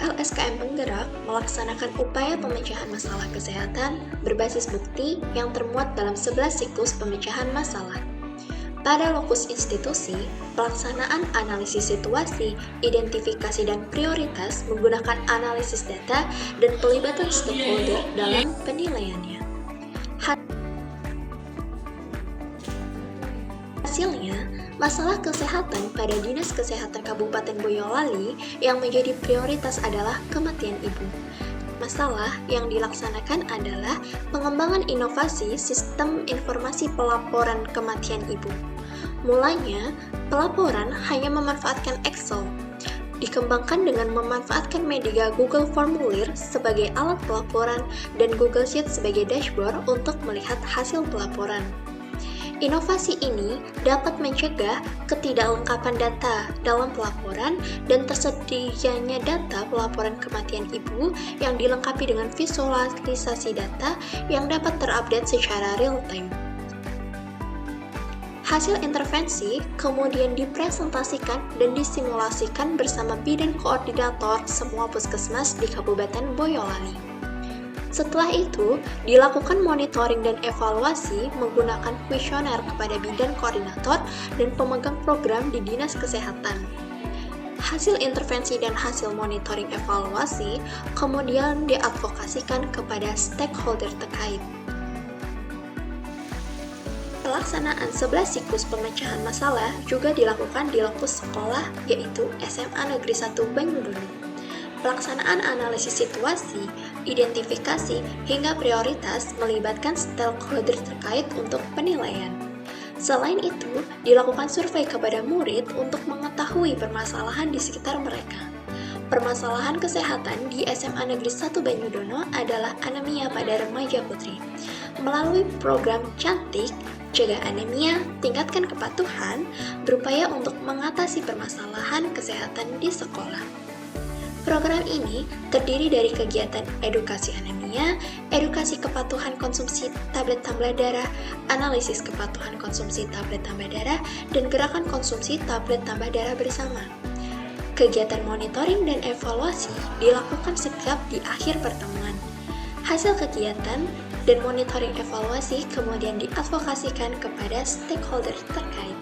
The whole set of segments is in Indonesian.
PKL-SKM Penggerak melaksanakan upaya pemecahan masalah kesehatan berbasis bukti yang termuat dalam 11 siklus pemecahan masalah. Pada lokus institusi, pelaksanaan analisis situasi, identifikasi dan prioritas menggunakan analisis data dan pelibatan stakeholder dalam penilaiannya. Hasilnya, masalah kesehatan pada Dinas Kesehatan Kabupaten Boyolali yang menjadi prioritas adalah kematian ibu. Masalah yang dilaksanakan adalah pengembangan inovasi sistem informasi pelaporan kematian ibu. Mulanya, pelaporan hanya memanfaatkan Excel. Dikembangkan dengan memanfaatkan media Google Formulir sebagai alat pelaporan dan Google Sheet sebagai dashboard untuk melihat hasil pelaporan. Inovasi ini dapat mencegah ketidaklengkapan data dalam pelaporan dan tersedianya data pelaporan kematian ibu yang dilengkapi dengan visualisasi data yang dapat terupdate secara real-time. Hasil intervensi kemudian dipresentasikan dan disimulasikan bersama bidan koordinator semua puskesmas di Kabupaten Boyolali. Setelah itu, dilakukan monitoring dan evaluasi menggunakan kuesioner kepada bidan koordinator dan pemegang program di Dinas Kesehatan. Hasil intervensi dan hasil monitoring evaluasi kemudian diadvokasikan kepada stakeholder terkait. Pelaksanaan 11 siklus pemecahan masalah juga dilakukan di lokus sekolah, yaitu SMA Negeri 1 Banyudono. Pelaksanaan analisis situasi, identifikasi, hingga prioritas melibatkan stakeholder terkait untuk penilaian. Selain itu, dilakukan survei kepada murid untuk mengetahui permasalahan di sekitar mereka. Permasalahan kesehatan di SMA Negeri 1 Banyudono adalah anemia pada remaja putri. Melalui program Cantik, Cegah Anemia, Tingkatkan Kepatuhan, berupaya untuk mengatasi permasalahan kesehatan di sekolah. Program ini terdiri dari kegiatan edukasi anemia, edukasi kepatuhan konsumsi tablet tambah darah, analisis kepatuhan konsumsi tablet tambah darah, dan gerakan konsumsi tablet tambah darah bersama. Kegiatan monitoring dan evaluasi dilakukan setiap di akhir pertemuan. Hasil kegiatan dan monitoring evaluasi kemudian diadvokasikan kepada stakeholder terkait.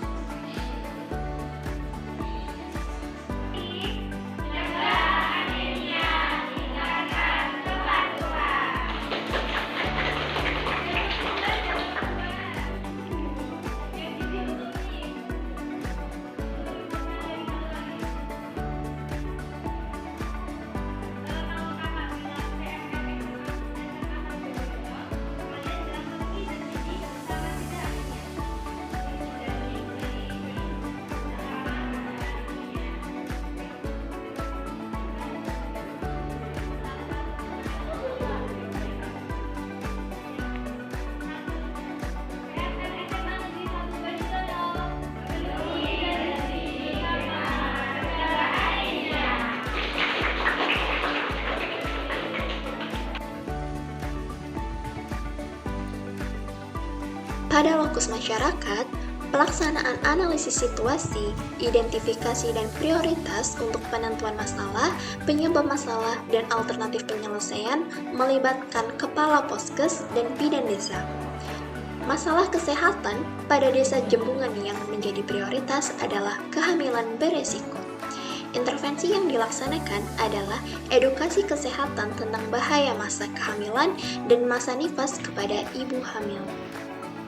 Pada lokus masyarakat, pelaksanaan analisis situasi, identifikasi dan prioritas untuk penentuan masalah, penyebab masalah, dan alternatif penyelesaian melibatkan kepala poskes dan bidan desa. Masalah kesehatan pada desa Jembungan yang menjadi prioritas adalah kehamilan beresiko. Intervensi yang dilaksanakan adalah edukasi kesehatan tentang bahaya masa kehamilan dan masa nifas kepada ibu hamil.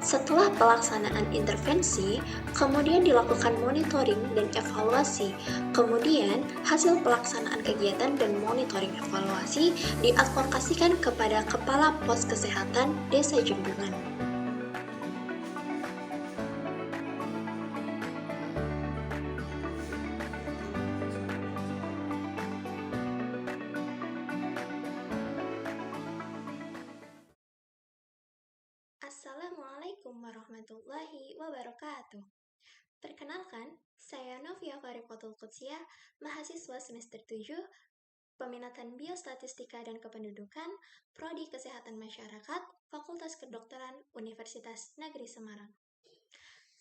Setelah pelaksanaan intervensi, kemudian dilakukan monitoring dan evaluasi. Kemudian, hasil pelaksanaan kegiatan dan monitoring evaluasi diadvokasikan kepada Kepala Pos Kesehatan Desa Jembungan. Assalamualaikum warahmatullahi wabarakatuh. Perkenalkan, saya Novia Fariqatul Qudsiah, mahasiswa semester 7, Peminatan Biostatistika dan Kependudukan, Prodi Kesehatan Masyarakat, Fakultas Kedokteran Universitas Negeri Semarang.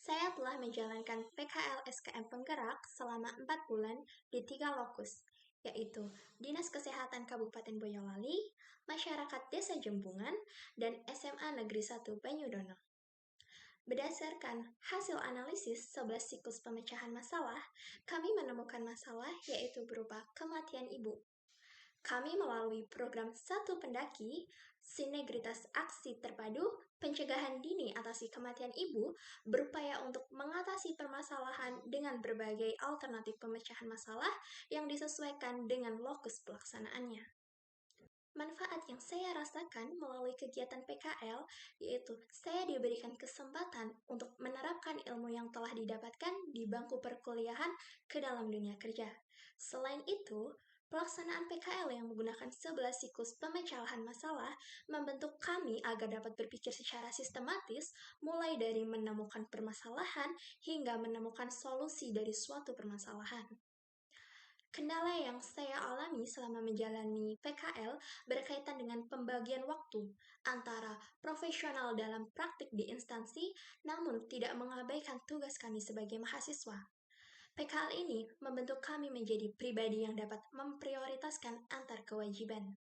Saya telah menjalankan PKL SKM Penggerak selama 4 bulan di 3 lokus, yaitu Dinas Kesehatan Kabupaten Boyolali, Masyarakat Desa Jembungan, dan SMA Negeri 1 Banyudono. Berdasarkan hasil analisis 11 siklus pemecahan masalah, kami menemukan masalah yaitu berupa kematian ibu. Kami melalui program Satu Pendaki, Sinergitas Aksi Terpadu, Pencegahan Dini Atasi Kematian Ibu, berupaya untuk mengatasi permasalahan dengan berbagai alternatif pemecahan masalah yang disesuaikan dengan lokus pelaksanaannya. Manfaat yang saya rasakan melalui kegiatan PKL yaitu saya diberikan kesempatan untuk menerapkan ilmu yang telah didapatkan di bangku perkuliahan ke dalam dunia kerja. Selain itu, pelaksanaan PKL yang menggunakan 11 siklus pemecahan masalah membentuk kami agar dapat berpikir secara sistematis mulai dari menemukan permasalahan hingga menemukan solusi dari suatu permasalahan. Kendala yang saya alami selama menjalani PKL berkaitan dengan pembagian waktu antara profesional dalam praktik di instansi, namun tidak mengabaikan tugas kami sebagai mahasiswa. PKL ini membentuk kami menjadi pribadi yang dapat memprioritaskan antar kewajiban.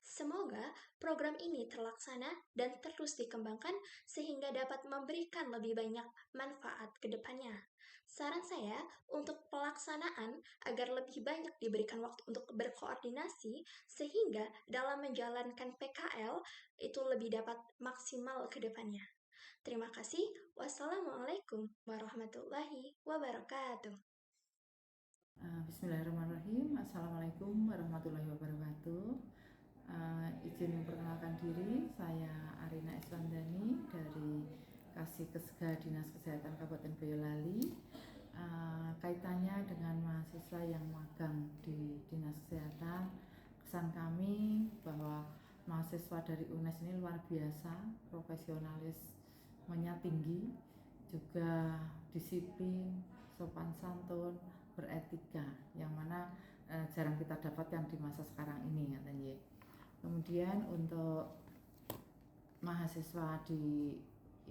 Semoga program ini terlaksana dan terus dikembangkan sehingga dapat memberikan lebih banyak manfaat ke depannya. Saran saya untuk pelaksanaan agar lebih banyak diberikan waktu untuk berkoordinasi sehingga dalam menjalankan PKL itu lebih dapat maksimal ke depannya. Terima kasih. Wassalamualaikum warahmatullahi wabarakatuh. Bismillahirrahmanirrahim. Assalamualaikum warahmatullahi wabarakatuh. Izin memperkenalkan diri, saya Arina Iswandani dari Kasih Kesga Dinas Kesehatan Kabupaten Boyolali. Kaitannya dengan mahasiswa yang magang di Dinas Kesehatan, kesan kami bahwa mahasiswa dari UNES ini luar biasa, profesionalismenya tinggi, juga disiplin, sopan santun, beretika, yang mana jarang kita dapat yang di masa sekarang ini, katanya. Kemudian untuk mahasiswa di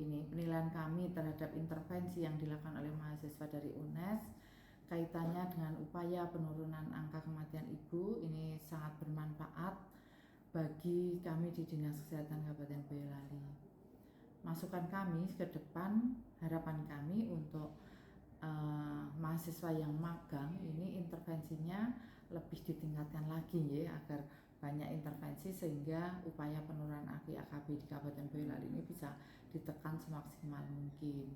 ini, penilaian kami terhadap intervensi yang dilakukan oleh mahasiswa dari UNES kaitannya dengan upaya penurunan angka kematian ibu ini sangat bermanfaat bagi kami di Dinas Kesehatan Kabupaten Boyolali. Masukan kami ke depan, harapan kami untuk mahasiswa yang magang ini intervensinya lebih ditingkatkan lagi ya, agar banyak intervensi sehingga upaya penurunan AKB di Kabupaten Boyolali ini bisa ditekan semaksimal mungkin.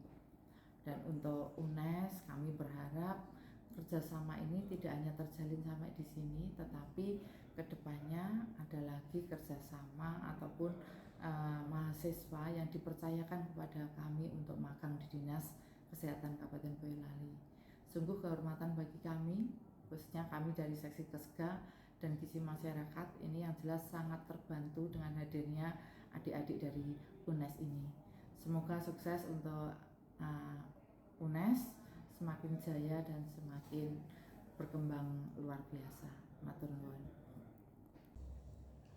Dan untuk UNES kami berharap kerjasama ini tidak hanya terjalin sampai di sini, tetapi kedepannya ada lagi kerjasama ataupun mahasiswa yang dipercayakan kepada kami untuk magang di Dinas Kesehatan Kabupaten Boyolali. Sungguh kehormatan bagi kami, khususnya kami dari Seksi Kesga dan Gizi Masyarakat ini yang jelas sangat terbantu dengan hadirnya adik-adik dari UNES ini. Semoga sukses untuk UNES semakin jaya dan semakin berkembang luar biasa. Matur nuwun.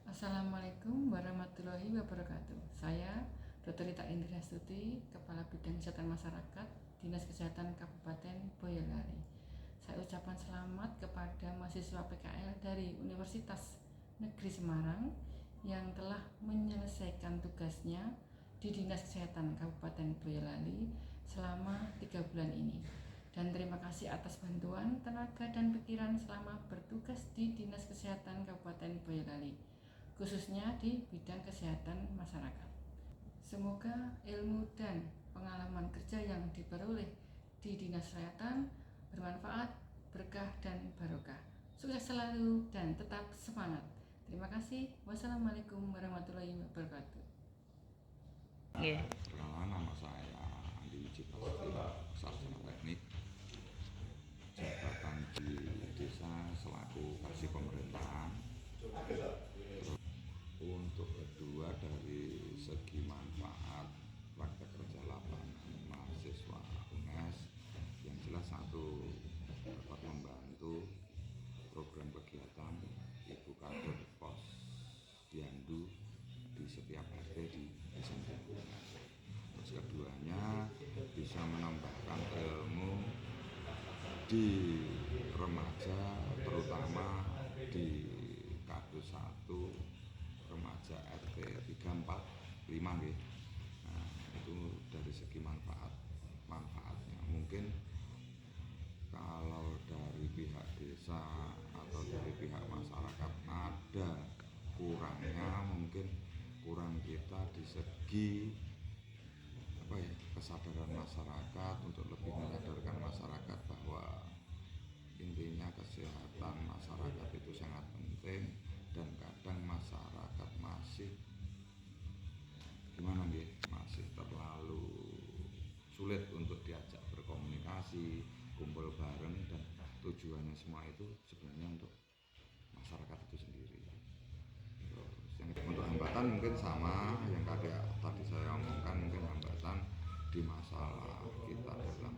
Assalamualaikum warahmatullahi wabarakatuh. Saya Dr. Rita Indra Stuti, Kepala Bidang Kesehatan Masyarakat Dinas Kesehatan Kabupaten Boyolali. Saya ucapkan selamat kepada mahasiswa PKL dari Universitas Negeri Semarang yang telah menyelesaikan tugasnya di Dinas Kesehatan Kabupaten Boyolali selama 3 bulan ini. Dan terima kasih atas bantuan, tenaga, dan pikiran selama bertugas di Dinas Kesehatan Kabupaten Boyolali, khususnya di bidang kesehatan masyarakat. Semoga ilmu dan pengalaman kerja yang diperoleh di Dinas Kesehatan bermanfaat, berkah, dan barokah. Sukses selalu dan tetap semangat. Terima kasih. Wassalamualaikum warahmatullahi wabarakatuh. Perkenalkan, nama saya Andi Wijit Prasetyo, sarjana teknik, jabatan di desa selaku kasih pemerintahan. Untuk kedua, dari segi manfaat praktek kerja lapangan mahasiswa UNES, yang jelas satu dapat membantu program kegiatan Ibu Kader Posyandu di setiap RT di desa lingkungan. Terus keduanya bisa menambahkan ilmu di remaja, terutama di Kadus 1 remaja RT 345 nggih. Nah, itu dari segi manfaatnya mungkin kalau dari pihak desa atau dari pihak masyarakat ada kurangnya, mungkin kurang kita di segi kesadaran masyarakat untuk lebih menyadarkan masyarakat bahwa intinya kesehatan masyarakat itu sangat penting, dan kadang masyarakat masih masih terlalu sulit untuk diajak berkomunikasi, kumpul bareng, dan tujuannya semua itu sebenarnya untuk masyarakat itu sendiri. Terus yang untuk hambatan mungkin sama yang tadi saya omongkan, mungkin hambatan di masalah kita dalam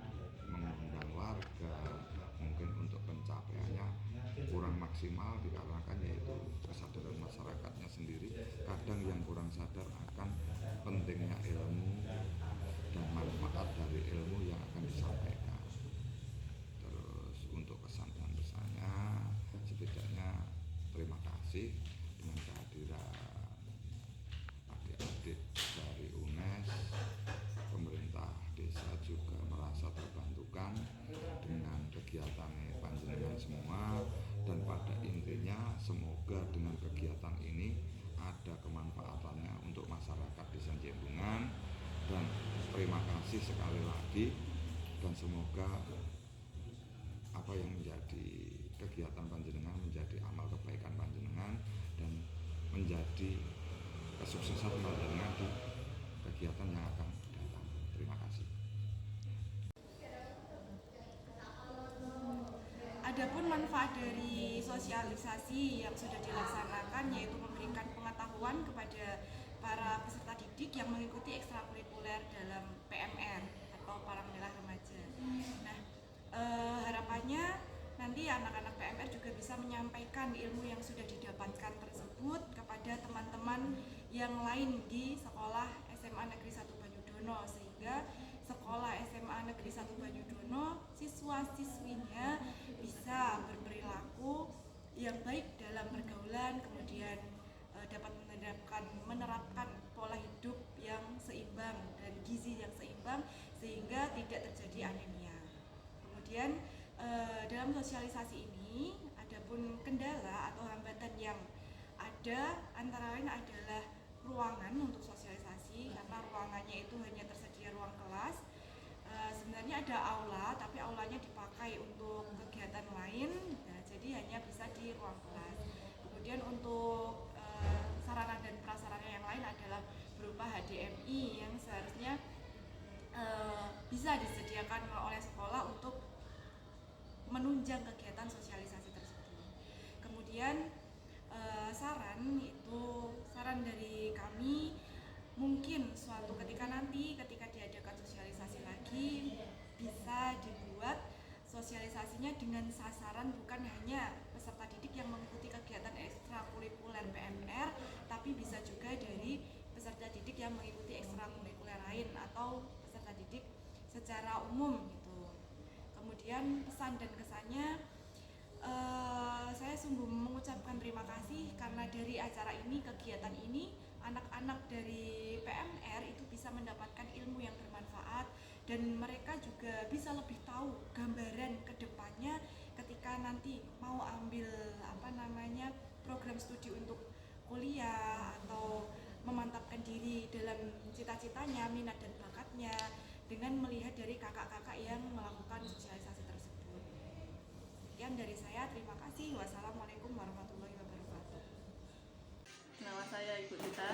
mengundang warga, mungkin untuk pencapaiannya kurang maksimal dikarenakan yaitu kesadaran masyarakatnya sendiri kadang yang kurang sadar akan pentingnya ilmu dan manfaat dari ilmu yang akan disampaikan. Terus untuk kesan dan pesannya, setidaknya terima kasih dengan kehadiran adik-adik dari UNES. Pemerintah desa juga merasa terbantukan dengan kegiatan panjenengan semua, dan pada intinya semoga dengan kegiatan ini ada kemanfaatannya untuk masyarakat Desa Jembungan. Dan terima kasih sekali lagi, dan semoga apa yang menjadi kegiatan panjenengan menjadi amal kebaikan panjenengan dan menjadi kesuksesan panjenengan di kegiatan yang akan datang. Terima kasih. Adapun manfaat dari sosialisasi yang sudah dilaksanakan yaitu memberikan pengetahuan kepada para peserta didik yang mengikuti ekstrakurikuler dalam PMR atau Palang Merah Remaja. Nah, harapannya nanti anak-anak PMR juga bisa menyampaikan ilmu yang sudah didapatkan tersebut kepada teman-teman yang lain di sekolah SMA Negeri 1 Banyudono, sehingga sekolah SMA Negeri 1 Banyudono siswa-siswinya bisa berperilaku yang baik dalam pergaulan, kemudian dapat menerapkan pola hidup yang seimbang dan gizi yang seimbang sehingga tidak terjadi anemia. Kemudian dalam sosialisasi ini adapun kendala atau hambatan yang ada antara lain adalah ruangan untuk sosialisasi, karena ruangannya itu hanya tersedia ruang kelas. Sebenarnya ada aula, tapi aulanya dipakai untuk kegiatan lain, nah, jadi hanya bisa di ruang kelas. Kemudian untuk sarana dan prasarana yang lain adalah berupa HDMI yang seharusnya bisa disediakan oleh sekolah untuk menunjang kegiatan sosialisasi tersebut. Kemudian saran dari kami, mungkin suatu ketika nanti ketika diadakan sosialisasi lagi bisa dibuat sosialisasinya dengan sasaran bukan hanya peserta didik yang mengikuti kegiatan ekstrakurikuler PMR, tapi bisa juga dari peserta didik yang mengikuti ekstrakurikuler lain atau peserta didik secara umum gitu. Kemudian pesan dan kesannya, saya sungguh mengucapkan terima kasih karena dari acara ini, kegiatan ini, anak-anak dari PMR itu bisa mendapatkan ilmu yang bermanfaat dan mereka juga bisa lebih tahu gambaran ke depannya ketika nanti mau ambil program studi untuk kuliah atau memantapkan diri dalam cita-citanya, minat dan bakatnya dengan melihat dari kakak-kakak yang melakukan sosialisasi tersebut. Sekian dari saya, terima kasih. Wassalamualaikum warahmatullahi wabarakatuh. Nama saya Ibu Dita,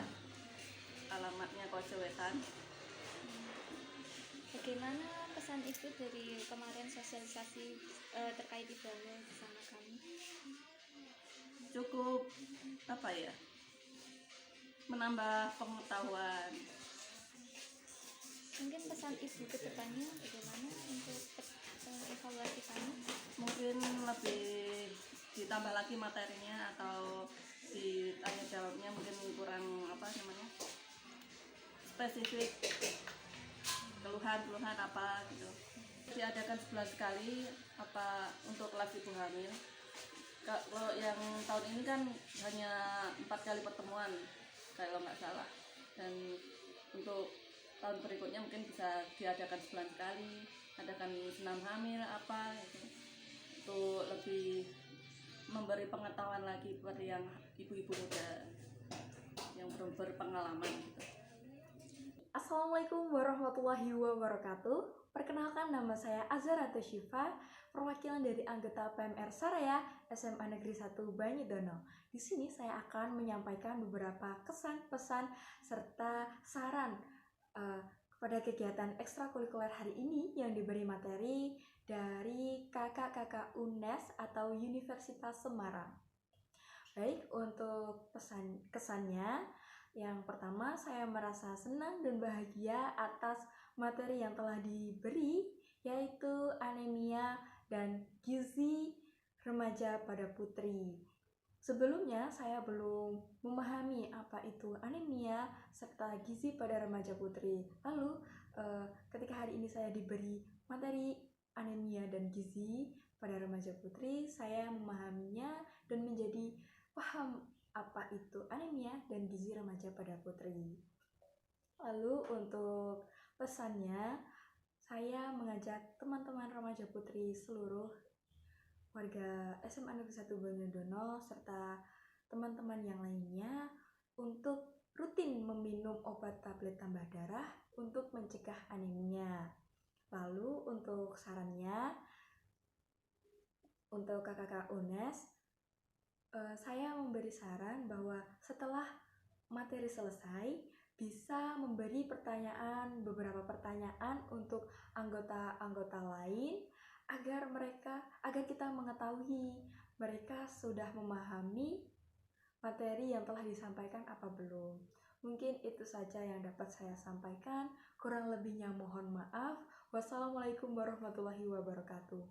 alamatnya Kocewetan. Bagaimana pesan Ibu dari kemarin sosialisasi terkait ibadah bersama kami? Cukup menambah pengetahuan. Mungkin pesan Ibu ke depannya bagaimana untuk evaluasi kami? Mungkin lebih ditambah lagi materinya atau ditanya jawabnya mungkin kurang spesifik, keluhan apa gitu. diadakan sebulan sekali apa untuk kelas ibu hamil. Kalau yang tahun ini kan hanya 4 kali pertemuan kalau nggak salah, dan untuk tahun berikutnya mungkin bisa diadakan sebulan sekali, adakan senam hamil apa gitu, untuk lebih memberi pengetahuan lagi buat yang ibu-ibu muda yang belum berpengalaman gitu. Assalamualaikum warahmatullahi wabarakatuh. Perkenalkan, nama saya Azhara Syifa, perwakilan dari anggota PMR Saraya SMA Negeri 1 Banyudono. Di sini saya akan menyampaikan beberapa kesan, pesan, serta saran kepada kegiatan ekstrakurikuler hari ini yang diberi materi dari kakak-kakak UNES atau Universitas Semarang. Baik, untuk kesannya, yang pertama, saya merasa senang dan bahagia atas materi yang telah diberi, yaitu anemia dan gizi remaja pada putri. Sebelumnya, saya belum memahami apa itu anemia serta gizi pada remaja putri. Lalu, ketika hari ini saya diberi materi anemia dan gizi pada remaja putri, saya memahaminya dan menjadi paham apa itu anemia dan gizi remaja pada putri. Lalu untuk pesannya, saya mengajak teman-teman remaja putri seluruh warga SMA Negeri 1 Banyudono serta teman-teman yang lainnya untuk rutin meminum obat tablet tambah darah untuk mencegah anemia. Lalu untuk sarannya, untuk kakak-kakak UNES, saya memberi saran bahwa setelah materi selesai bisa memberi beberapa pertanyaan untuk anggota-anggota lain agar kita mengetahui mereka sudah memahami materi yang telah disampaikan apa belum. Mungkin itu saja yang dapat saya sampaikan. Kurang lebihnya mohon maaf. Wassalamualaikum warahmatullahi wabarakatuh.